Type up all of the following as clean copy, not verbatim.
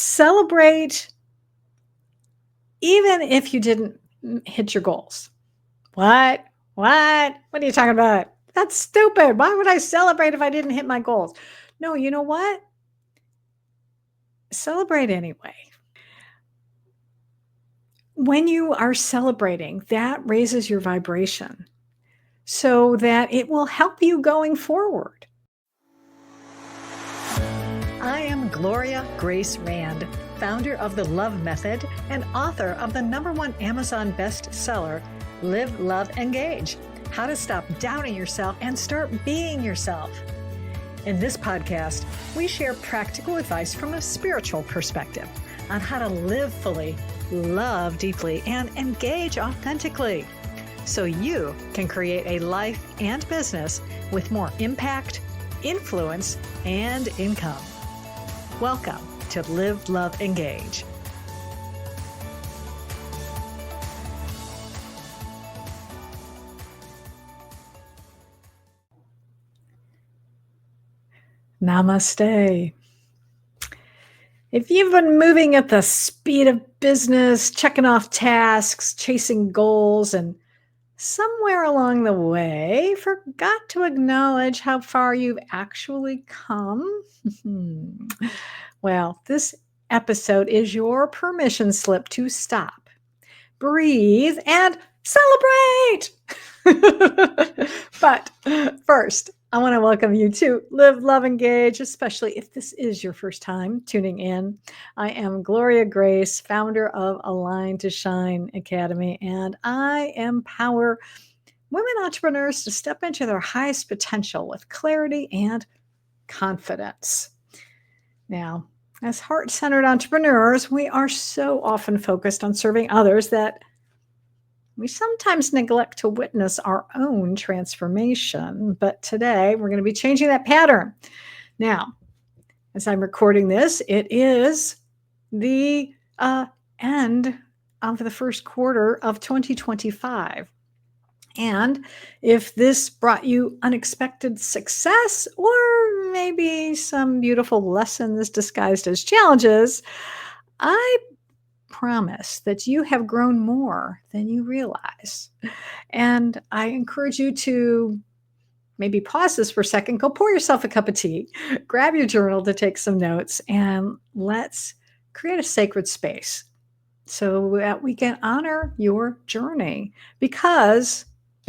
Celebrate even if you didn't hit your goals. What? What? What are you talking about? That's stupid. Why would I celebrate if I didn't hit my goals? No, you know what? Celebrate anyway. When you are celebrating, that raises your vibration so that it will help you going forward. I am Gloria Grace Rand, founder of the L.O.V.E Method and author of the #1 Amazon bestseller, Live, Love, Engage: How to Stop Doubting Yourself and Start Being Yourself. In this podcast, we share practical advice from a spiritual perspective on how to live fully, love deeply, and engage authentically, so you can create a life and business with more impact, influence, and income. Welcome to Live, Love, Engage. Namaste. If you've been moving at the speed of business, checking off tasks, chasing goals, and somewhere along the way forgot to acknowledge how far you've actually come, well, this episode is your permission slip to stop, breathe, and celebrate. But first, I want to welcome you to Live, Love, Engage, especially if this is your first time tuning in. I am Gloria Grace, founder of Align to Shine Academy, and I empower women entrepreneurs to step into their highest potential with clarity and confidence. Now, as heart-centered entrepreneurs, we are so often focused on serving others that we sometimes neglect to witness our own transformation, but today we're going to be changing that pattern. Now, as I'm recording this, it is the end of the first quarter of 2025. And if this brought you unexpected success or maybe some beautiful lessons disguised as challenges, I promise that you have grown more than you realize. And I encourage you to maybe pause this for a second, go pour yourself a cup of tea, grab your journal to take some notes, and let's create a sacred space so that we can honor your journey. Because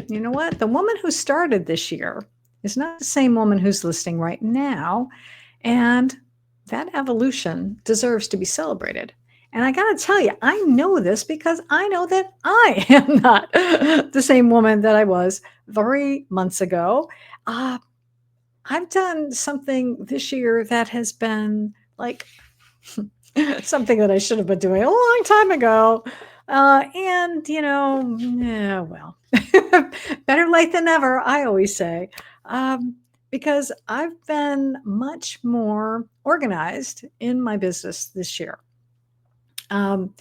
you know what? The woman who started this year is not the same woman who's listening right now. And that evolution deserves to be celebrated. And I got to tell you, I know this because I know that I am not the same woman that I was 3 months ago. I've done something this year that has been like something that I should have been doing a long time ago. And, well, better late than never, I always say, because I've been much more organized in my business this year. And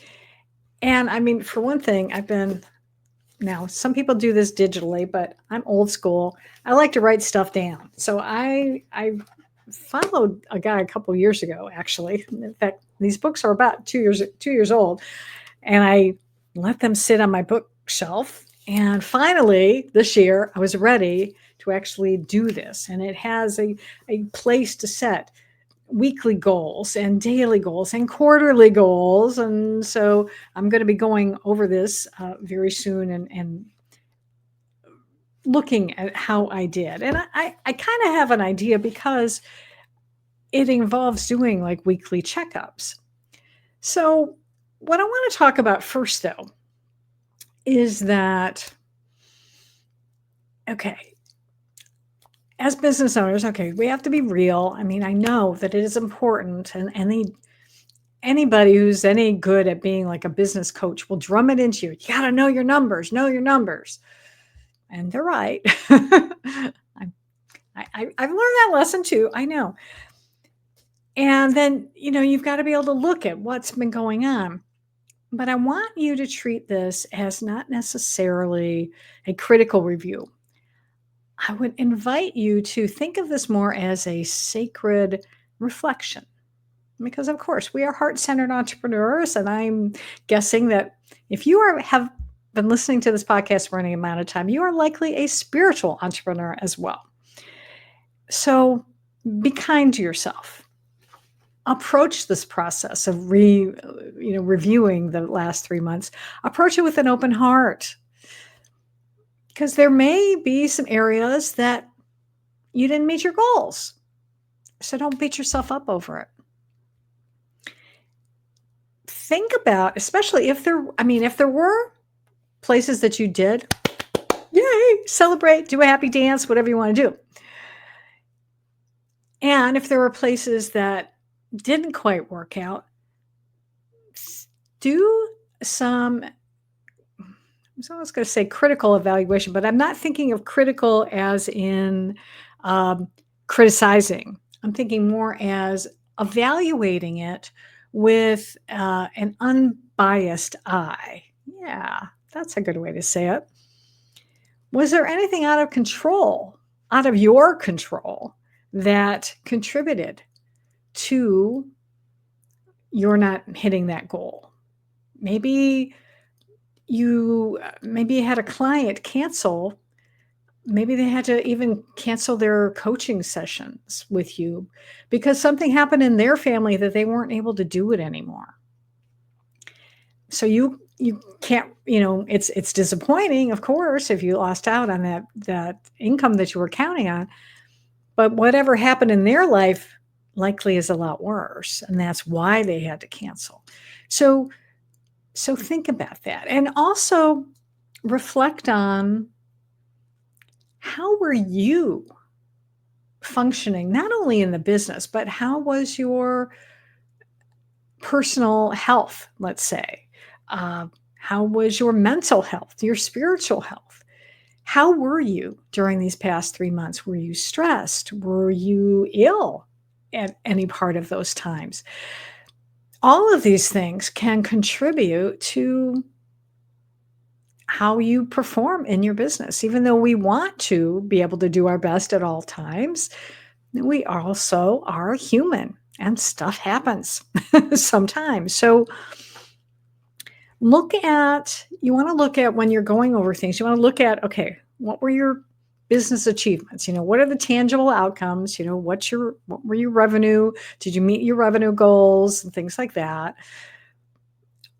I mean, for one thing, now some people do this digitally, but I'm old school. I like to write stuff down. So I followed a guy a couple years ago, actually. In fact, these books are about 2 years old, and I let them sit on my bookshelf. And finally, this year, I was ready to actually do this. And it has a place to set weekly goals and daily goals and quarterly goals. And so I'm going to be going over this very soon and looking at how I did. And I kind of have an idea because it involves doing like weekly checkups. So what I want to talk about first, though, is that, okay, as business owners, okay, we have to be real. I mean, I know that it is important, and anybody who's any good at being like a business coach will drum it into you. You got to know your numbers, and they're right. I've learned that lesson too. I know. And then, you've got to be able to look at what's been going on. But I want you to treat this as not necessarily a critical review. I would invite you to think of this more as a sacred reflection. Because of course we are heart-centered entrepreneurs, and I'm guessing that if you have been listening to this podcast for any amount of time, you are likely a spiritual entrepreneur as well. So be kind to yourself. Approach this process of reviewing the last 3 months. Approach it with an open heart, because there may be some areas that you didn't meet your goals. So don't beat yourself up over it. Think about, especially if there were places that you did, yay, celebrate, do a happy dance, whatever you want to do. And if there were places that didn't quite work out, do some, I was going to say critical evaluation, but I'm not thinking of critical as in criticizing. I'm thinking more as evaluating it with an unbiased eye. Yeah, that's a good way to say it. Was there anything out of your control, that contributed to your not hitting that goal? Maybe you had a client cancel. Maybe they had to even cancel their coaching sessions with you because something happened in their family that they weren't able to do it anymore. So you can't, it's disappointing, of course, if you lost out on that income that you were counting on. But whatever happened in their life likely is a lot worse, and that's why they had to cancel. So think about that, and also reflect on, how were you functioning, not only in the business, but how was your personal health, let's say? How was your mental health, your spiritual health? How were you during these past 3 months? Were you stressed? Were you ill at any part of those times? All of these things can contribute to how you perform in your business. Even though we want to be able to do our best at all times, we also are human and stuff happens sometimes. So you want to look at when you're going over things, you want to look at, okay, what were your business achievements? What are the tangible outcomes? What were your revenue? Did you meet your revenue goals and things like that?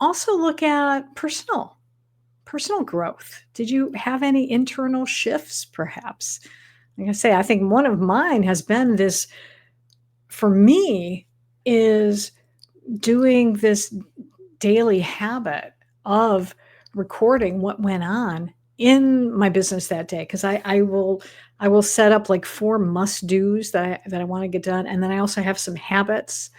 Also look at personal growth. Did you have any internal shifts, perhaps? Like I say, I think one of mine has been this, for me, is doing this daily habit of recording what went on in my business that day, because I will set up like 4 must-dos that I want to get done, and then I also have some habits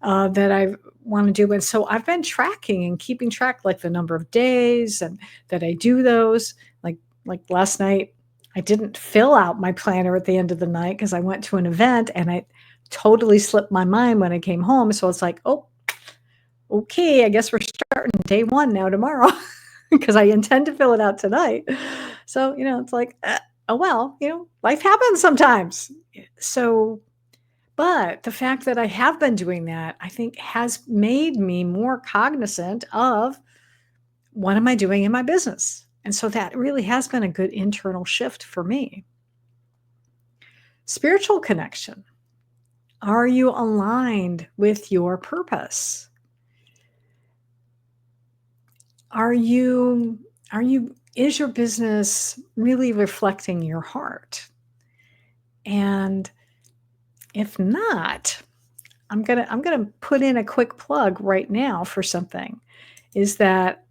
that I want to do. And so I've been tracking and keeping track, like the number of days and that I do those. Like last night, I didn't fill out my planner at the end of the night because I went to an event and I totally slipped my mind when I came home. So it's like, oh, okay, I guess we're starting day 1 now tomorrow because I intend to fill it out tonight. So, it's like, oh, well, life happens sometimes. So, but the fact that I have been doing that, I think, has made me more cognizant of what am I doing in my business. And so that really has been a good internal shift for me. Spiritual connection. Are you aligned with your purpose? Is your business really reflecting your heart? And if not, I'm gonna put in a quick plug right now for something, is that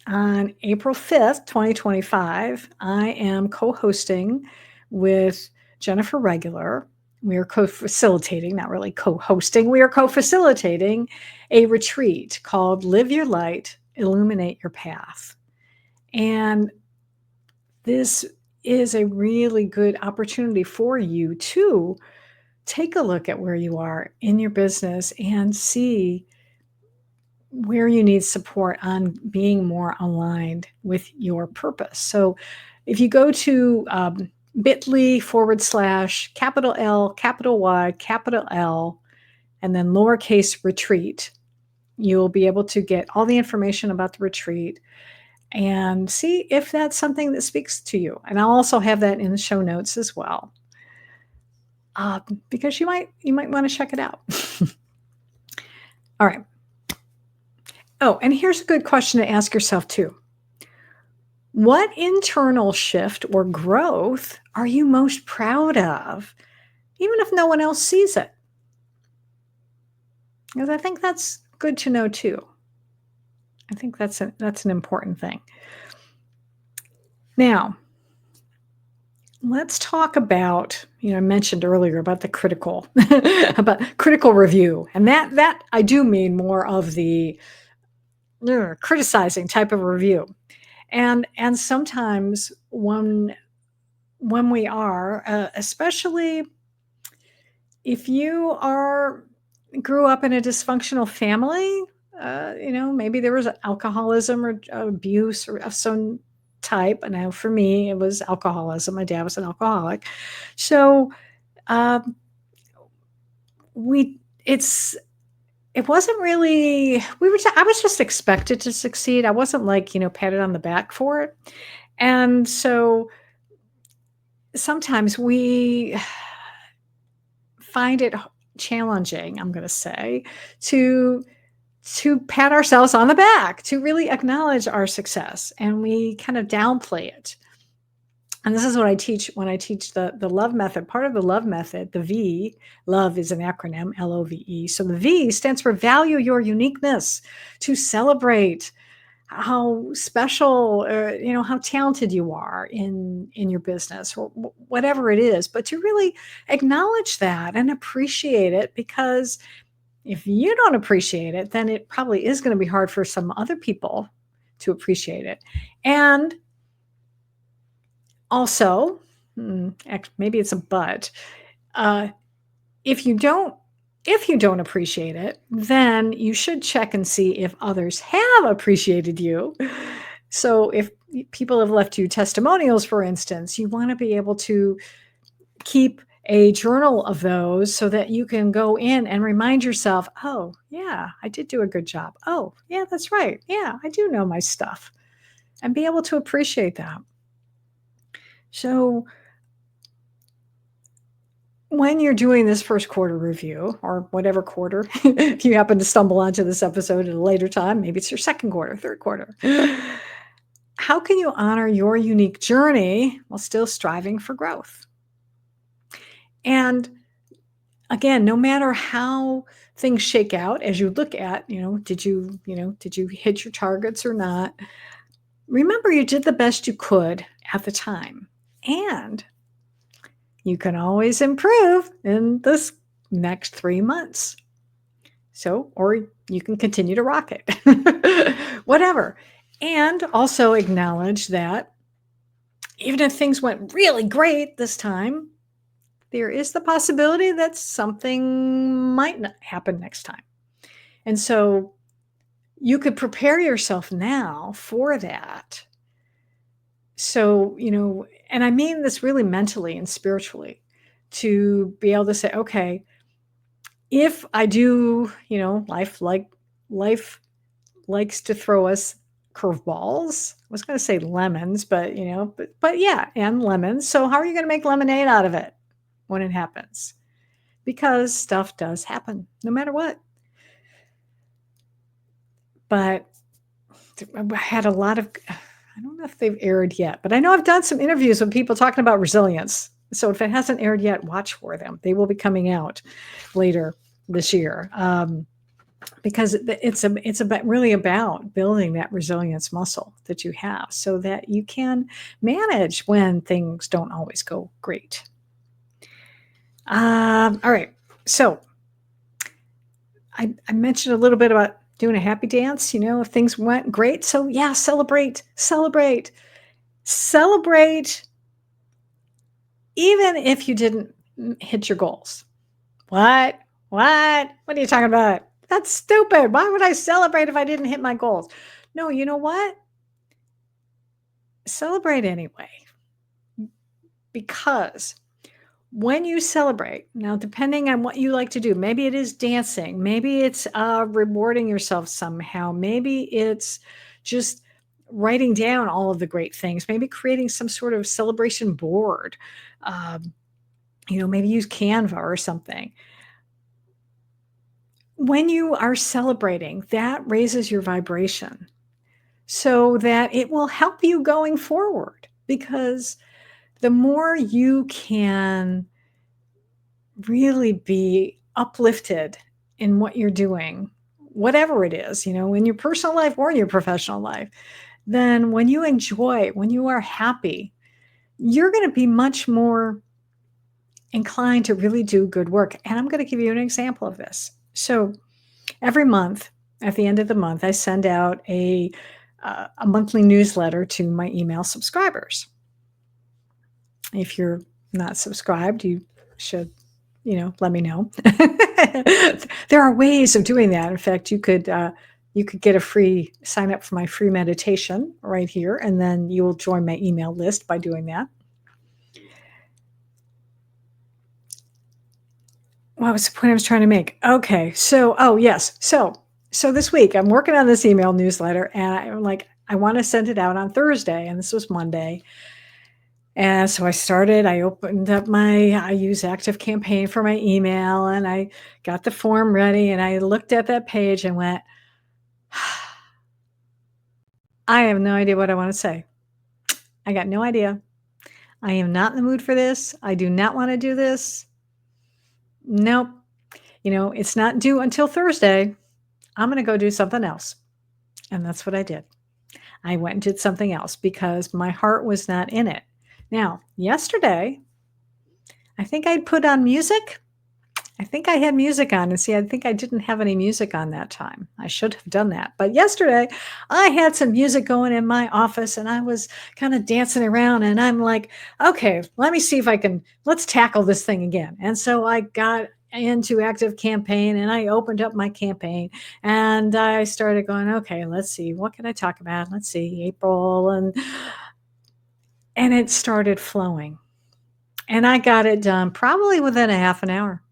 on April 5th, 2025, I am co-hosting with Jennifer Regular. We are co-facilitating, not really co-hosting, we are co-facilitating a retreat called Live Your Light, Illuminate Your Path. And this is a really good opportunity for you to take a look at where you are in your business and see where you need support on being more aligned with your purpose. So if you go to bit.ly/L, capital Y, capital L, and then lowercase retreat. You'll be able to get all the information about the retreat and see if that's something that speaks to you. And I'll also have that in the show notes as well, because you might want to check it out. All right. Oh, and here's a good question to ask yourself too. What internal shift or growth are you most proud of, even if no one else sees it? Because I think that's good to know too. I think that's an important thing. Now, let's talk about, I mentioned earlier about the critical, about critical review. And that I do mean more of the criticizing type of review. And sometimes when we are, especially if you grew up in a dysfunctional family, maybe there was alcoholism or abuse or of some type. And now for me, it was alcoholism. My dad was an alcoholic. So it wasn't really, I was just expected to succeed. I wasn't like, patted on the back for it. And so sometimes we find it challenging, I'm going to say, to pat ourselves on the back, to really acknowledge our success. And we kind of downplay it. And this is what I teach when I teach the L.O.V.E method. Part of the L.O.V.E method, the V, L.O.V.E is an acronym, L-O-V-E. So the V stands for value your uniqueness, to celebrate how special, how talented you are in your business or whatever it is, but to really acknowledge that and appreciate it, because if you don't appreciate it, then it probably is going to be hard for some other people to appreciate it. And also, maybe it's a but, if you don't appreciate it, then you should check and see if others have appreciated you. So if people have left you testimonials, for instance, you want to be able to keep a journal of those so that you can go in and remind yourself, oh, yeah, I did do a good job. Oh, yeah, that's right. Yeah, I do know my stuff, and be able to appreciate that. So when you're doing this first quarter review, or whatever quarter, if you happen to stumble onto this episode at a later time, maybe it's your second quarter, third quarter, how can you honor your unique journey while still striving for growth? And again, no matter how things shake out, as you look at, did you hit your targets or not? Remember, you did the best you could at the time. And you can always improve in this next 3 months. So, or you can continue to rock it, whatever. And also acknowledge that even if things went really great this time, there is the possibility that something might not happen next time. And so you could prepare yourself now for that. So, and I mean this really mentally and spiritually, to be able to say, okay, if I do, life likes to throw us curveballs. I was going to say lemons, but yeah, and lemons. So how are you going to make lemonade out of it when it happens? Because stuff does happen no matter what. But I had a lot of, I don't know if they've aired yet, but I know I've done some interviews with people talking about resilience. So if it hasn't aired yet, watch for them. They will be coming out later this year, because it's really about building that resilience muscle that you have so that you can manage when things don't always go great. All right. So I mentioned a little bit about doing a happy dance, if things went great. So yeah, celebrate, even if you didn't hit your goals. What are you talking about? That's stupid. Why would I celebrate if I didn't hit my goals? No, you know what? Celebrate anyway. Because when you celebrate, now depending on what you like to do, maybe it is dancing, maybe it's rewarding yourself somehow, maybe it's just writing down all of the great things, maybe creating some sort of celebration board, maybe use Canva or something. When you are celebrating, that raises your vibration so that it will help you going forward, because the more you can really be uplifted in what you're doing, whatever it is, in your personal life or in your professional life, then when you enjoy, when you are happy, you're going to be much more inclined to really do good work. And I'm going to give you an example of this. So every month, at the end of the month, I send out a monthly newsletter to my email subscribers. If you're not subscribed, you should, let me know. There are ways of doing that. In fact, you could get a free sign up for my free meditation right here, and then you will join my email list by doing that. What was the point I was trying to make? Okay, so yes, so this week I'm working on this email newsletter, and I'm like, I want to send it out on Thursday, and this was Monday. And so I opened up I use ActiveCampaign for my email, and I got the form ready, and I looked at that page and went, I have no idea what I want to say. I got no idea. I am not in the mood for this. I do not want to do this. Nope. It's not due until Thursday. I'm going to go do something else. And that's what I did. I went and did something else because my heart was not in it. Now, yesterday, I think I'd put on music. I think I had music on, and see, I think I didn't have any music on that time. I should have done that. But yesterday, I had some music going in my office, and I was kind of dancing around, and I'm like, okay, let me see if let's tackle this thing again. And so I got into ActiveCampaign, and I opened up my campaign, and I started going, okay, let's see, what can I talk about? Let's see, April, and it started flowing. And I got it done probably within a half an hour.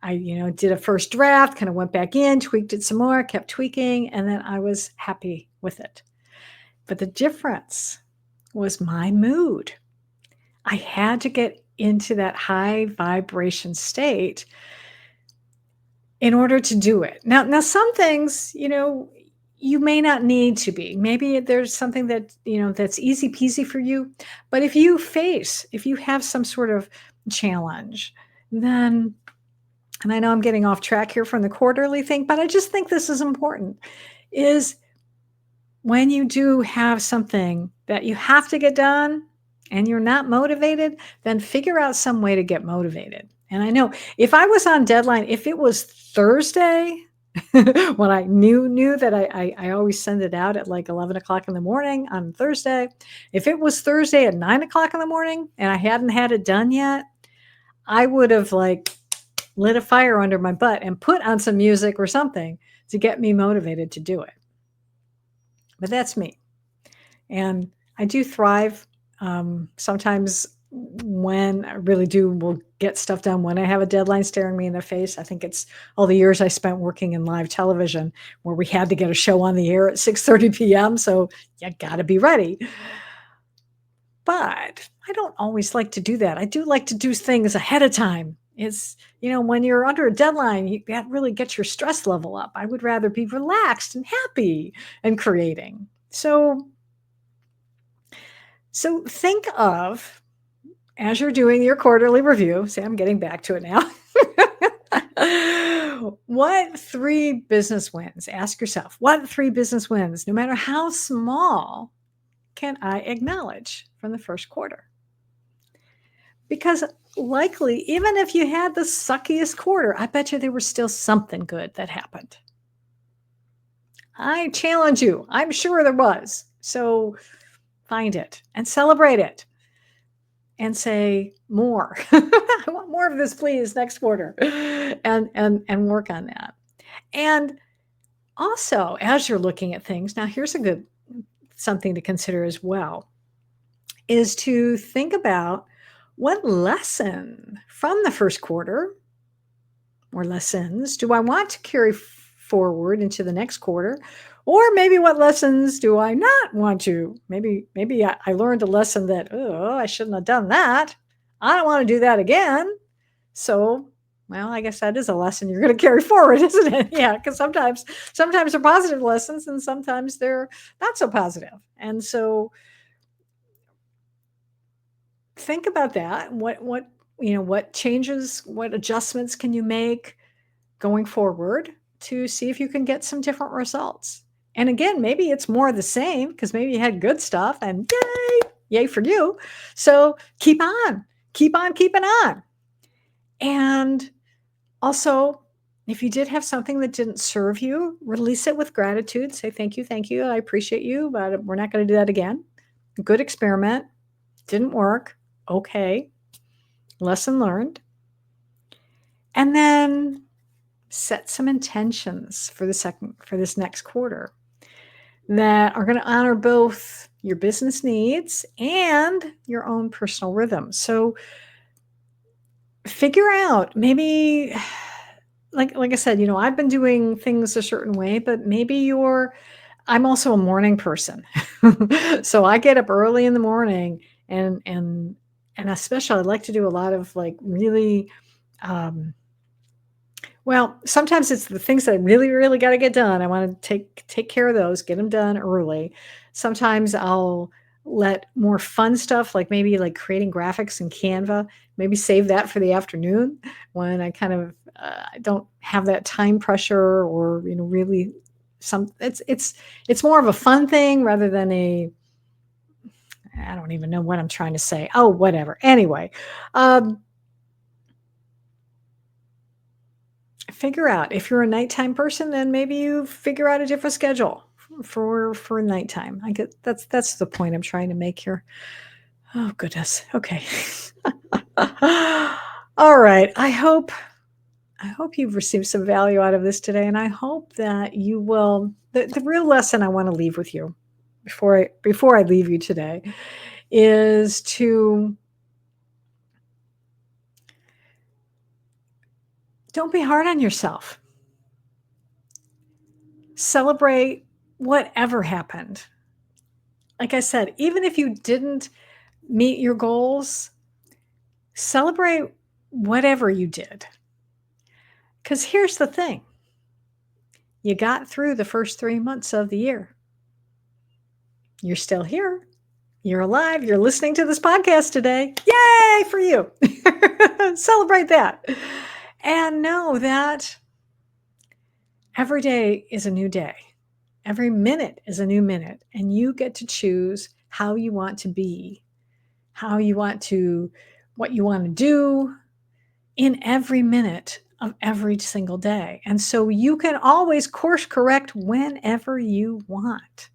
I, did a first draft, kind of went back in, tweaked it some more, kept tweaking, and then I was happy with it. But the difference was my mood. I had to get into that high vibration state in order to do it. Now some things, you may not need to be. Maybe there's something that, that's easy peasy for you. But if you have some sort of challenge, then, and I know I'm getting off track here from the quarterly thing, but I just think this is important, is when you do have something that you have to get done and you're not motivated, then figure out some way to get motivated. And I know if I was on deadline, if it was Thursday, when I knew that I always send it out at like 11 o'clock in the morning on Thursday, if it was Thursday at 9 o'clock in the morning and I hadn't had it done yet, I would have lit a fire under my butt and put on some music or something to get me motivated to do it. But that's me. And I do thrive sometimes when I really will get stuff done when I have a deadline staring me in the face. I think it's all the years I spent working in live television where we had to get a show on the air at 6:30 p.m. So you got to be ready. But I don't always like to do that. I do like to do things ahead of time. It's, when you're under a deadline, that really gets your stress level up. I would rather be relaxed and happy and creating. So think of, as you're doing your quarterly review, see, I'm getting back to it now. What 3 business wins? Ask yourself, what 3 business wins, no matter how small, can I acknowledge from the first quarter? Because likely, even if you had the suckiest quarter, I bet you there was still something good that happened. I challenge you. I'm sure there was. So find it and celebrate it and say more. I want more of this, please, next quarter, and work on that. And also, as you're looking at things, now here's something to consider as well, is to think about What lesson from the first quarter or lessons do I want to carry forward into the next quarter? Or maybe what lessons do I not want to? Maybe I learned a lesson that, oh, I shouldn't have done that. I don't want to do that again. So, well, I guess that is a lesson you're going to carry forward, isn't it? Yeah, because sometimes they're positive lessons and sometimes they're not so positive. And so think about that. What changes, what adjustments can you make going forward to see if you can get some different results? And again, maybe it's more of the same because maybe you had good stuff and yay for you. So keep on keeping on. And also, if you did have something that didn't serve you, release it with gratitude. Say, thank you, I appreciate you, but we're not going to do that again. Good experiment. Didn't work. Okay. Lesson learned. And then set some intentions for this next quarter that are going to honor both your business needs and your own personal rhythm. So figure out, maybe like I said, I've been doing things a certain way, but maybe I'm also a morning person. So I get up early in the morning and especially I like to do a lot of like really well, sometimes it's the things that I really, really got to get done. I want to take care of those, get them done early. Sometimes I'll let more fun stuff, like maybe like creating graphics in Canva, maybe save that for the afternoon when I kind of I don't have that time pressure or really it's more of a fun thing rather than I don't even know what I'm trying to say. Oh, whatever. Anyway, figure out if you're a nighttime person, then maybe you figure out a different schedule for nighttime. I get that's the point I'm trying to make here. Oh goodness. Okay. All right. I hope you've received some value out of this today, and I hope that you will. The real lesson I want to leave with you before I leave you today is to don't be hard on yourself. Celebrate whatever happened. Like I said, even if you didn't meet your goals, celebrate whatever you did. Because here's the thing. You got through the first 3 months of the year. You're still here. You're alive. You're listening to this podcast today. Yay for you. Celebrate that. And know that every day is a new day. Every minute is a new minute. And you get to choose how you want to be, what you want to do in every minute of every single day. And so you can always course correct whenever you want.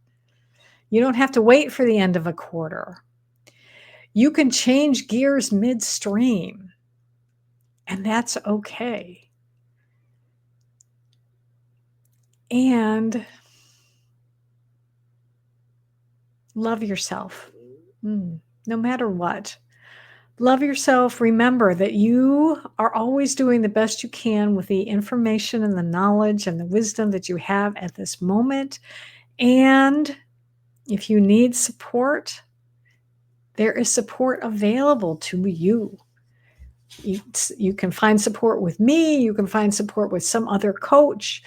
You don't have to wait for the end of a quarter. You can change gears midstream, and that's okay. And love yourself, no matter what. Love yourself. Remember that you are always doing the best you can with the information and the knowledge and the wisdom that you have at this moment. And if you need support, there is support available to you. You can find support with me. You can find support with some other coach.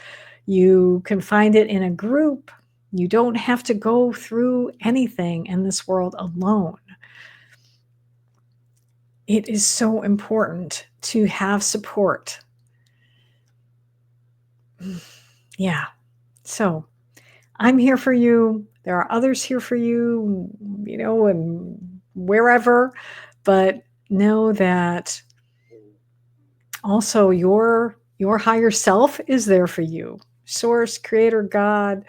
You can find it in a group. You don't have to go through anything in this world alone. It is so important to have support. Yeah. So I'm here for you. There are others here for you, and wherever, but know that also your higher self is there for you. Source, creator, God,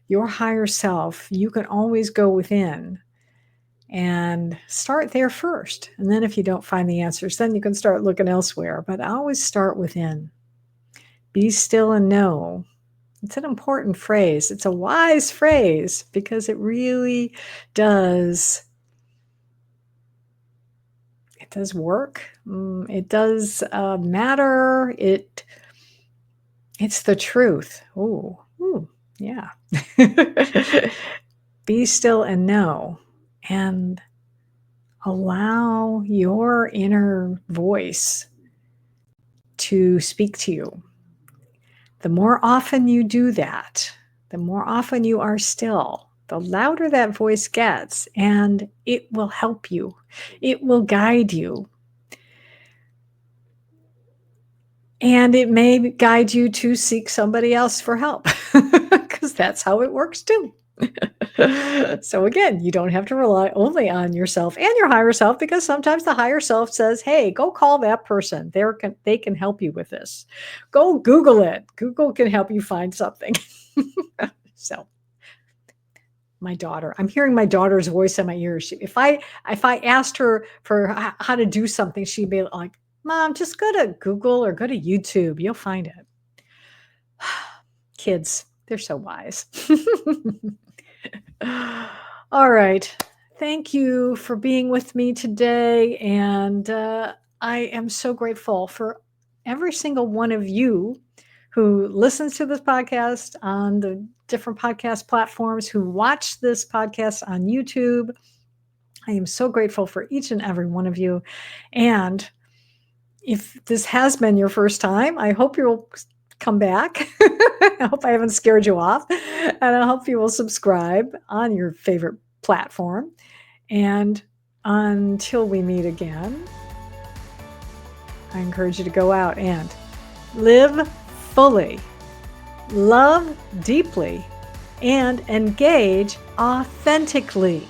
your higher self. You can always go within and start there first. And then if you don't find the answers, then you can start looking elsewhere. But always start within. Be still and know. It's an important phrase. It's a wise phrase because it really does It does work. It does matter. It's the truth. Ooh, yeah. Be still and know, and allow your inner voice to speak to you. The more often you do that, the more often you are still, the louder that voice gets, and it will help you. It will guide you. And it may guide you to seek somebody else for help, because that's how it works too. So again, you don't have to rely only on yourself and your higher self, because sometimes the higher self says, hey, go call that person. They can help you with this. Go Google it. Google can help you find something. So my daughter, I'm hearing my daughter's voice in my ears. If I asked her for how to do something, she'd be like, Mom, just go to Google or go to YouTube. You'll find it. Kids, they're so wise. All right. Thank you for being with me today. And I am so grateful for every single one of you who listens to this podcast on the different podcast platforms, who watch this podcast on YouTube. I am so grateful for each and every one of you. And if this has been your first time, I hope you'll come back. I hope I haven't scared you off. And I hope you will subscribe on your favorite platform. And until we meet again, I encourage you to go out and live fully, love deeply, and engage authentically.